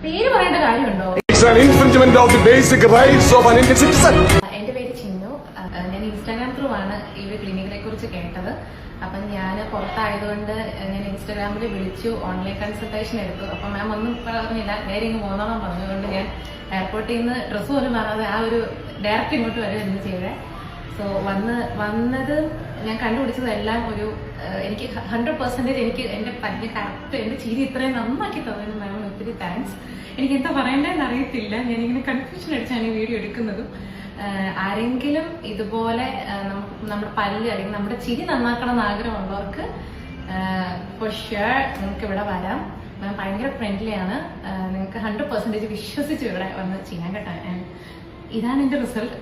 പേര് പറയേണ്ട കാര്യമുണ്ടോ? എന്റെ പേര് ചിന്നു. ഞാൻ ഇൻസ്റ്റാഗ്രാം ത്രൂ ആണ് ഈ ഒരു ക്ലിനിക്കിനെ കുറിച്ച് കേട്ടത്. അപ്പം ഞാൻ പുറത്തായതുകൊണ്ട് ഞാൻ ഇൻസ്റ്റാഗ്രാമിൽ വിളിച്ചു, ഓൺലൈൻ കൺസൾട്ടേഷൻ എടുത്തു. അപ്പം മാം ഒന്നും പറഞ്ഞില്ല, നേരെ ഇങ്ങ് പോന്നോളം പറഞ്ഞതുകൊണ്ട് ഞാൻ എയർപോർട്ടിൽ നിന്ന് ഡ്രസ്സ് പോലും മാറാതെ ആ ഒരു ഡയറക്റ്റ് ഇങ്ങോട്ട് വരികയായിരുന്നു ചെയ്തത്. സോ വന്നത് ഞാൻ കണ്ടുപിടിച്ചതെല്ലാം ഒരു എനിക്ക് 100% എനിക്ക് എന്റെ പല്ല് കറക്റ്റ് എന്റെ ചിരി ഇത്രയും നന്നാക്കി തന്നതിന് മാമിന് ഒത്തിരി താങ്ക്സ്. എനിക്ക് എന്താ പറയേണ്ടതെന്ന് അറിയത്തില്ല, ഞാനിങ്ങനെ കൺഫ്യൂഷൻ അടിച്ചാണ് ഈ വീഡിയോ എടുക്കുന്നതും. ആരെങ്കിലും ഇതുപോലെ നമ്മുടെ പല്ല് അല്ലെങ്കിൽ നമ്മുടെ ചിരി നന്നാക്കണം എന്ന് ആഗ്രഹമുള്ളവർക്ക് ഫോർ ഷുവർ നിങ്ങൾക്ക് ഇവിടെ വരാം. മാം ഭയങ്കര ഫ്രണ്ട്ലിയാണ്. നിങ്ങൾക്ക് 100% വിശ്വസിച്ച് ഇവിടെ വന്ന് ചെയ്യാൻ കേട്ടോ. ഇതാണ് എന്റെ റിസൾട്ട്.